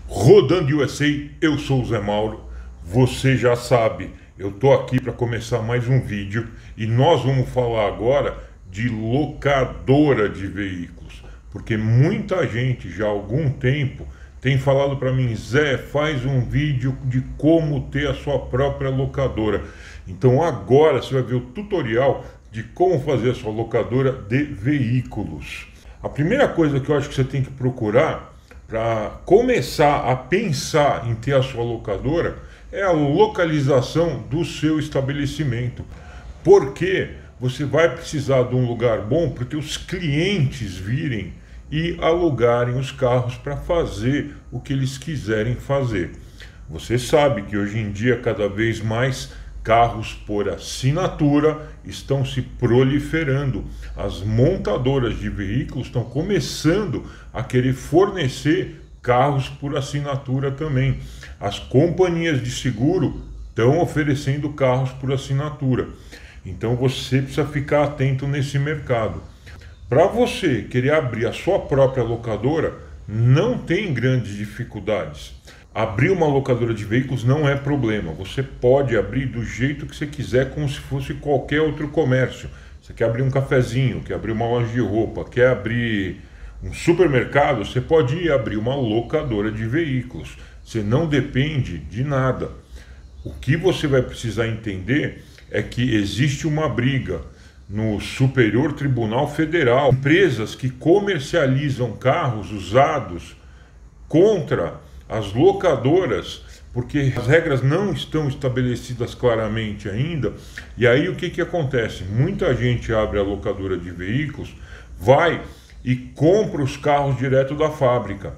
Rodando USA, eu sou o Zé Mauro, você já sabe, eu tô aqui para começar mais um vídeo e nós vamos falar agora de locadora de veículos, porque muita gente já há algum tempo tem falado para mim: Zé, faz um vídeo de como ter a sua própria locadora. Então agora você vai ver o tutorial de como fazer a sua locadora de veículos. A primeira coisa que eu acho que você tem que procurar para começar a pensar em ter a sua locadora é a localização do seu estabelecimento, porque você vai precisar de um lugar bom para que os clientes virem e alugarem os carros para fazer o que eles quiserem fazer. Você sabe que hoje em dia cada vez mais carros por assinatura estão se proliferando. As montadoras de veículos estão começando a querer fornecer carros por assinatura também. As companhias de seguro estão oferecendo carros por assinatura. Então você precisa ficar atento nesse mercado. Para você querer abrir a sua própria locadora, não tem grandes dificuldades. Abrir uma locadora de veículos não é problema. Você pode abrir do jeito que você quiser, como se fosse qualquer outro comércio. Você quer abrir um cafezinho, quer abrir uma loja de roupa, quer abrir um supermercado, você pode ir abrir uma locadora de veículos. Você não depende de nada. O que você vai precisar entender é que existe uma briga no Superior Tribunal Federal. Empresas que comercializam carros usados contra as locadoras, porque as regras não estão estabelecidas claramente ainda. E aí o que acontece? Muita gente abre a locadora de veículos, vai e compra os carros direto da fábrica,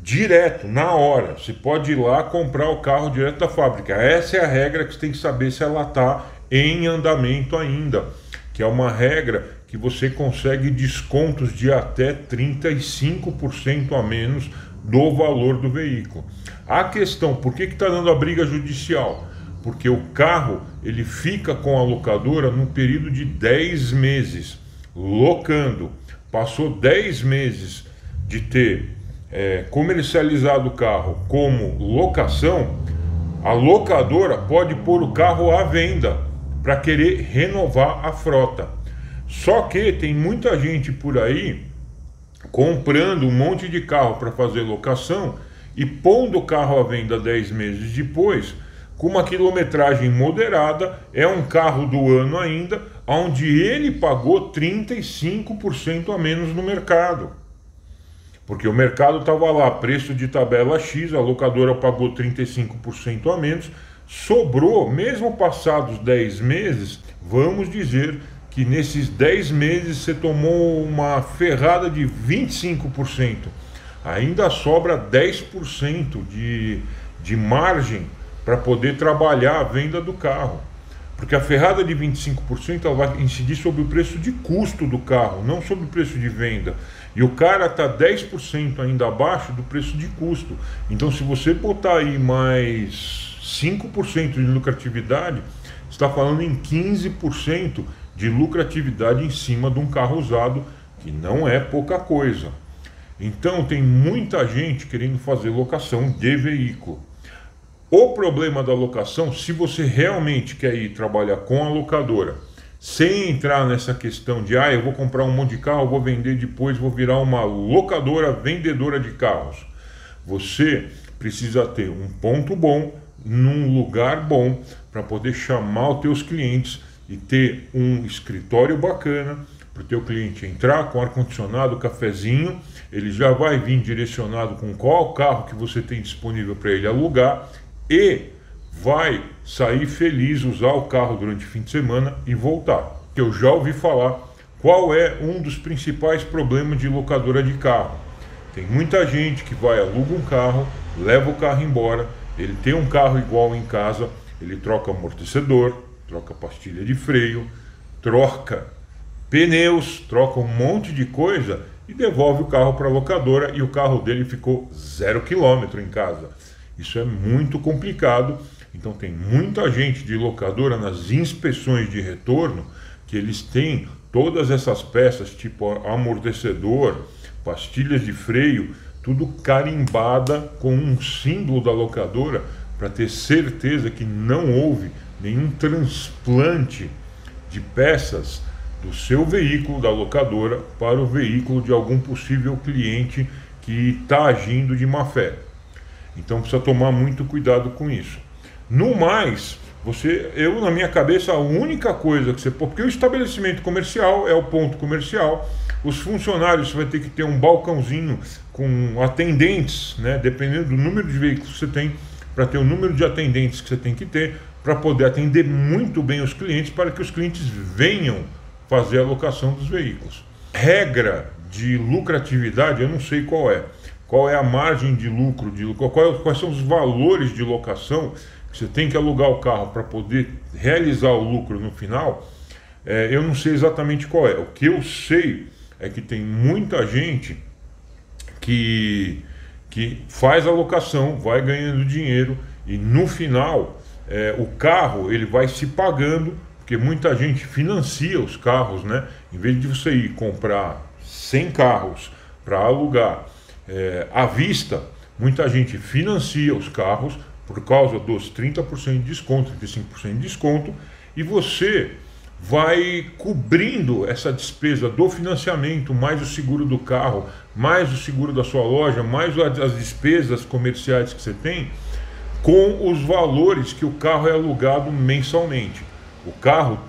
direto, na hora. Você pode ir lá comprar o carro direto da fábrica. Essa é a regra que você tem que saber se ela está em andamento ainda, que é uma regra que você consegue descontos de até 35% a menos do valor do veículo. A questão, por que está dando a briga judicial? Porque o carro ele fica com a locadora num período de 10 meses, locando. Passou 10 meses de ter comercializado o carro como locação, a locadora pode pôr o carro à venda para querer renovar a frota. Só que tem muita gente por aí comprando um monte de carro para fazer locação e pondo o carro à venda 10 meses depois, com uma quilometragem moderada, é um carro do ano ainda, onde ele pagou 35% a menos no mercado. Porque o mercado estava lá, preço de tabela X, a locadora pagou 35% a menos, sobrou, mesmo passados 10 meses, vamos dizer que nesses 10 meses você tomou uma ferrada de 25%. Ainda sobra 10% de margem para poder trabalhar a venda do carro. Porque a ferrada de 25% ela vai incidir sobre o preço de custo do carro, não sobre o preço de venda. E o cara está 10% ainda abaixo do preço de custo. Então se você botar aí mais 5% de lucratividade, você está falando em 15% de lucratividade em cima de um carro usado, que não é pouca coisa. Então tem muita gente querendo fazer locação de veículo. O problema da locação, se você realmente quer ir trabalhar com a locadora, sem entrar nessa questão de eu vou comprar um monte de carro, vou vender depois, vou virar uma locadora vendedora de carros, você precisa ter um ponto bom, num lugar bom, para poder chamar os teus clientes e ter um escritório bacana para o teu cliente entrar com ar-condicionado, cafezinho. Ele já vai vir direcionado com qual carro que você tem disponível para ele alugar e vai sair feliz, usar o carro durante o fim de semana e voltar. Eu já ouvi falar qual é um dos principais problemas de locadora de carro. Tem muita gente que vai, aluga um carro, leva o carro embora, ele tem um carro igual em casa, ele troca amortecedor, troca pastilha de freio, troca pneus, troca um monte de coisa e devolve o carro para a locadora e o carro dele ficou 0 km em casa. Isso é muito complicado. Então tem muita gente de locadora nas inspeções de retorno que eles têm todas essas peças, tipo amortecedor, pastilhas de freio, tudo carimbada com um símbolo da locadora, para ter certeza que não houve nenhum transplante de peças do seu veículo, da locadora, para o veículo de algum possível cliente que está agindo de má fé. Então precisa tomar muito cuidado com isso. No mais, eu na minha cabeça, a única coisa que você pode, porque o estabelecimento comercial é o ponto comercial, os funcionários, você vai ter que ter um balcãozinho com atendentes, né, dependendo do número de veículos que você tem, para ter o número de atendentes que você tem que ter, para poder atender muito bem os clientes, para que os clientes venham fazer a locação dos veículos. Regra de lucratividade, eu não sei qual é. Qual é a margem de lucro, quais são os valores de locação que você tem que alugar o carro para poder realizar o lucro no final. Eu não sei exatamente qual é. O que eu sei é que tem muita gente que faz a locação, vai ganhando dinheiro e no final o carro ele vai se pagando, porque muita gente financia os carros, né? Em vez de você ir comprar 100 carros para alugar à vista, muita gente financia os carros por causa dos 30% de desconto, 35% de desconto, e você vai cobrindo essa despesa do financiamento, mais o seguro do carro, mais o seguro da sua loja, mais as despesas comerciais que você tem, com os valores que o carro é alugado mensalmente. O carro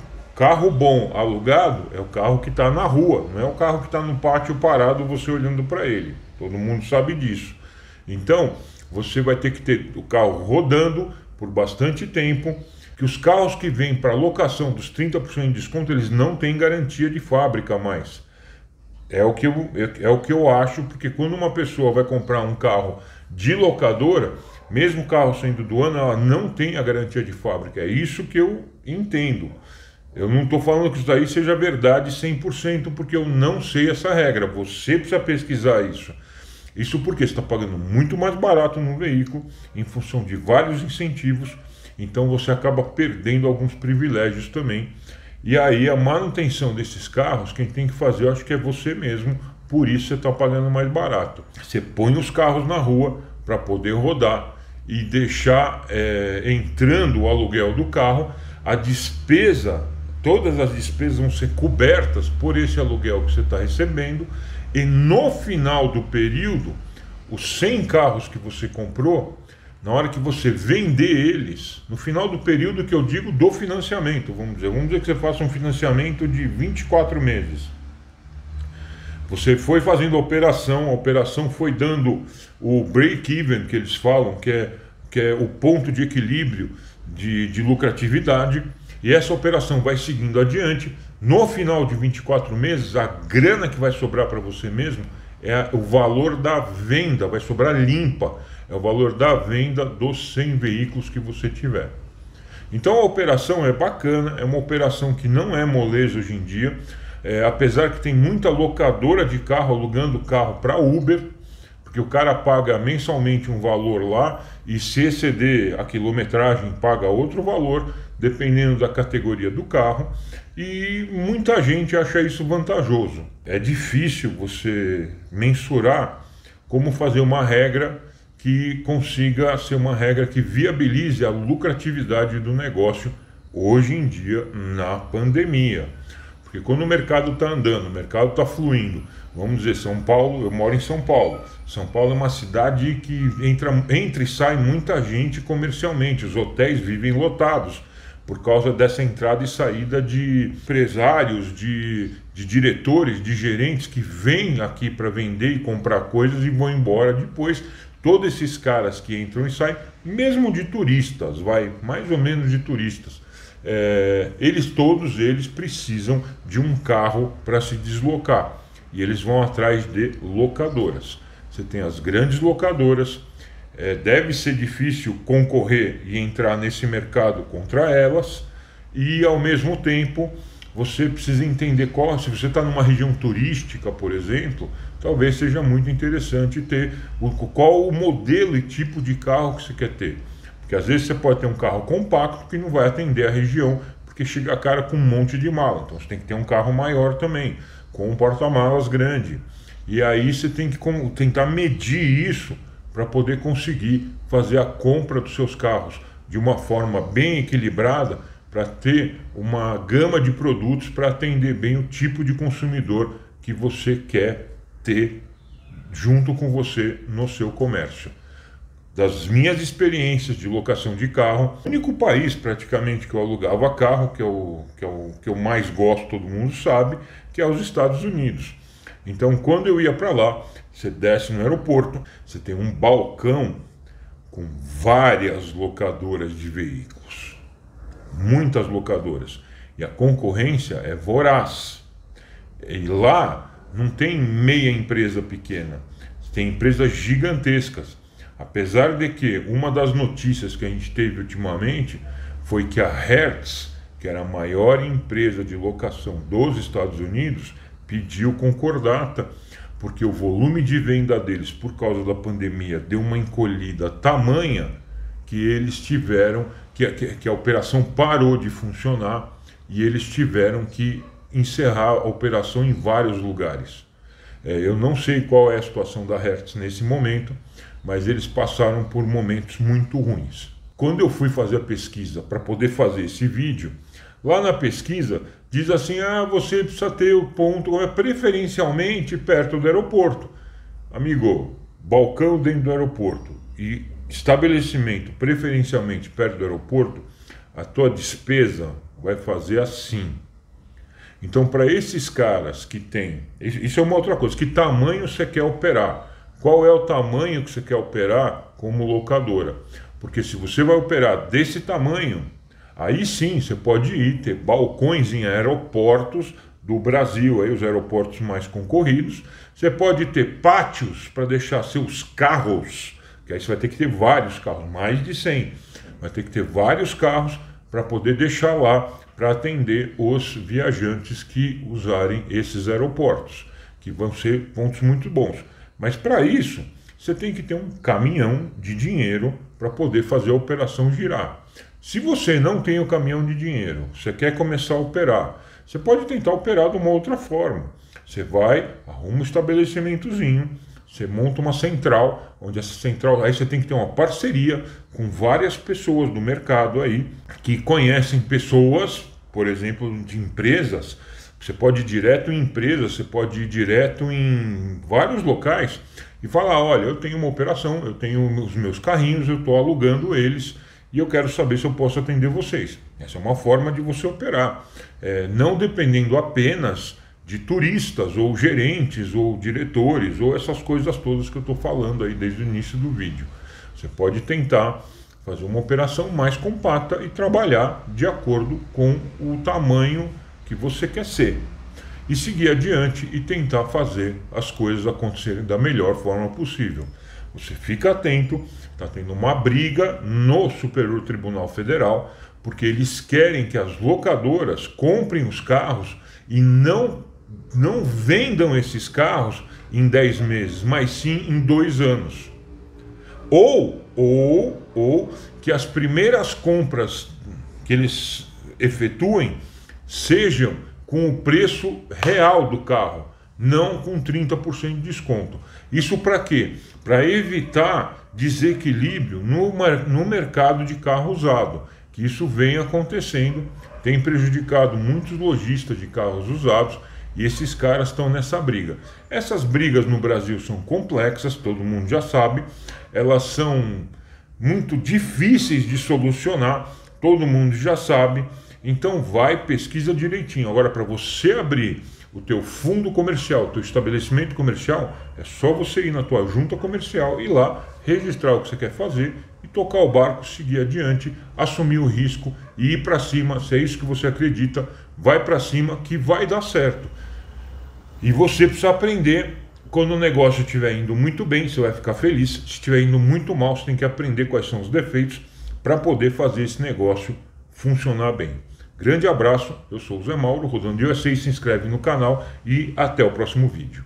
bom alugado é o carro que está na rua, não é o carro que está no pátio parado você olhando para ele. Todo mundo sabe disso. Então, você vai ter que ter o carro rodando por bastante tempo, que os carros que vêm para locação dos 30% de desconto, eles não têm garantia de fábrica mais. É o que eu acho, porque quando uma pessoa vai comprar um carro de locadora, mesmo o carro sendo do ano, ela não tem a garantia de fábrica. É isso que eu entendo. Eu não estou falando que isso daí seja verdade 100%, porque eu não sei essa regra. Você precisa pesquisar isso. Isso porque você está pagando muito mais barato no veículo, em função de vários incentivos, então você acaba perdendo alguns privilégios também. E aí a manutenção desses carros, quem tem que fazer, eu acho que é você mesmo, por isso você está pagando mais barato. Você põe os carros na rua para poder rodar e deixar entrando o aluguel do carro, a despesa, todas as despesas vão ser cobertas por esse aluguel que você está recebendo, e no final do período, os 100 carros que você comprou, na hora que você vender eles, no final do período que eu digo do financiamento, vamos dizer que você faça um financiamento de 24 meses. Você foi fazendo a operação foi dando o break-even, que eles falam, que é o ponto de equilíbrio de lucratividade, e essa operação vai seguindo adiante. No final de 24 meses, a grana que vai sobrar para você mesmo é o valor da venda, vai sobrar limpa, é o valor da venda dos 100 veículos que você tiver. Então a operação é bacana, é uma operação que não é moleza hoje em dia, apesar que tem muita locadora de carro alugando carro para Uber, porque o cara paga mensalmente um valor lá e se exceder a quilometragem paga outro valor, dependendo da categoria do carro, e muita gente acha isso vantajoso. É difícil você mensurar como fazer uma regra que consiga ser uma regra que viabilize a lucratividade do negócio hoje em dia na pandemia. Porque quando o mercado está andando, o mercado está fluindo, vamos dizer, São Paulo, eu moro em São Paulo. São Paulo é uma cidade que entra e sai muita gente comercialmente, os hotéis vivem lotados por causa dessa entrada e saída de empresários, de diretores, de gerentes que vêm aqui para vender e comprar coisas e vão embora depois. Todos esses caras que entram e saem, mesmo de turistas, mais ou menos de turistas, todos eles precisam de um carro para se deslocar e eles vão atrás de locadoras. Você tem as grandes locadoras, deve ser difícil concorrer e entrar nesse mercado contra elas, e ao mesmo tempo você precisa entender se você está numa região turística, por exemplo, talvez seja muito interessante ter qual o modelo e tipo de carro que você quer ter. Porque às vezes você pode ter um carro compacto que não vai atender a região, porque chega a cara com um monte de mala. Então você tem que ter um carro maior também, com um porta-malas grande. E aí você tem que tentar medir isso para poder conseguir fazer a compra dos seus carros de uma forma bem equilibrada, para ter uma gama de produtos para atender bem o tipo de consumidor que você quer ter junto com você no seu comércio. Das minhas experiências de locação de carro, o único país praticamente que eu alugava carro, que eu mais gosto, todo mundo sabe, que é os Estados Unidos. Então, quando eu ia para lá, você desce no aeroporto, você tem um balcão com várias locadoras de veículos, muitas locadoras, e a concorrência é voraz. E lá não tem meia empresa pequena, tem empresas gigantescas. Apesar de que uma das notícias que a gente teve ultimamente foi que a Hertz, que era a maior empresa de locação dos Estados Unidos, pediu concordata, porque o volume de venda deles, por causa da pandemia, deu uma encolhida tamanha que eles tiveram, que a operação parou de funcionar e eles tiveram que encerrar a operação em vários lugares. Eu não sei qual é a situação da Hertz nesse momento, mas eles passaram por momentos muito ruins. Quando eu fui fazer a pesquisa para poder fazer esse vídeo, lá na pesquisa diz assim, você precisa ter o ponto preferencialmente perto do aeroporto. Amigo, balcão dentro do aeroporto e estabelecimento preferencialmente perto do aeroporto, a tua despesa vai fazer assim. Então, para esses caras que tem, isso é uma outra coisa, que tamanho você quer operar? Qual é o tamanho que você quer operar como locadora? Porque se você vai operar desse tamanho, aí sim você pode ir ter balcões em aeroportos do Brasil, aí os aeroportos mais concorridos. Você pode ter pátios para deixar seus carros, que aí você vai ter que ter vários carros, mais de 100. Vai ter que ter vários carros para poder deixar lá, para atender os viajantes que usarem esses aeroportos, que vão ser pontos muito bons. Mas para isso, você tem que ter um caminhão de dinheiro para poder fazer a operação girar. Se você não tem o caminhão de dinheiro, você quer começar a operar, você pode tentar operar de uma outra forma. Você vai, arruma um estabelecimentozinho, você monta uma central, onde essa central, aí você tem que ter uma parceria com várias pessoas do mercado aí, que conhecem pessoas, por exemplo, de empresas. Você pode ir direto em empresas, você pode ir direto em vários locais e falar, olha, eu tenho uma operação, eu tenho os meus carrinhos, eu estou alugando eles e eu quero saber se eu posso atender vocês. Essa é uma forma de você operar, não dependendo apenas de turistas ou gerentes ou diretores ou essas coisas todas que eu estou falando aí desde o início do vídeo. Você pode tentar fazer uma operação mais compacta e trabalhar de acordo com o tamanho que você quer ser e seguir adiante e tentar fazer as coisas acontecerem da melhor forma possível. Você fica atento, está tendo uma briga no Superior Tribunal Federal, porque eles querem que as locadoras comprem os carros e não vendam esses carros em 10 meses, mas sim em 2 anos. Ou que as primeiras compras que eles efetuem sejam com o preço real do carro, não com 30% de desconto. Isso para quê? Para evitar desequilíbrio no mercado de carro usado, que isso vem acontecendo, tem prejudicado muitos lojistas de carros usados e esses caras estão nessa briga. Essas brigas no Brasil são complexas, todo mundo já sabe, elas são muito difíceis de solucionar, todo mundo já sabe. Então vai, pesquisa direitinho. Agora, para você abrir o teu fundo comercial, o teu estabelecimento comercial, é só você ir na tua junta comercial, ir lá, registrar o que você quer fazer e tocar o barco, seguir adiante, assumir o risco e ir para cima. Se é isso que você acredita, vai para cima que vai dar certo. E você precisa aprender. Quando o negócio estiver indo muito bem, você vai ficar feliz. Se estiver indo muito mal, você tem que aprender quais são os defeitos para poder fazer esse negócio funcionar bem. Grande abraço, eu sou o Zé Mauro, Rodando USA, se inscreve no canal e até o próximo vídeo.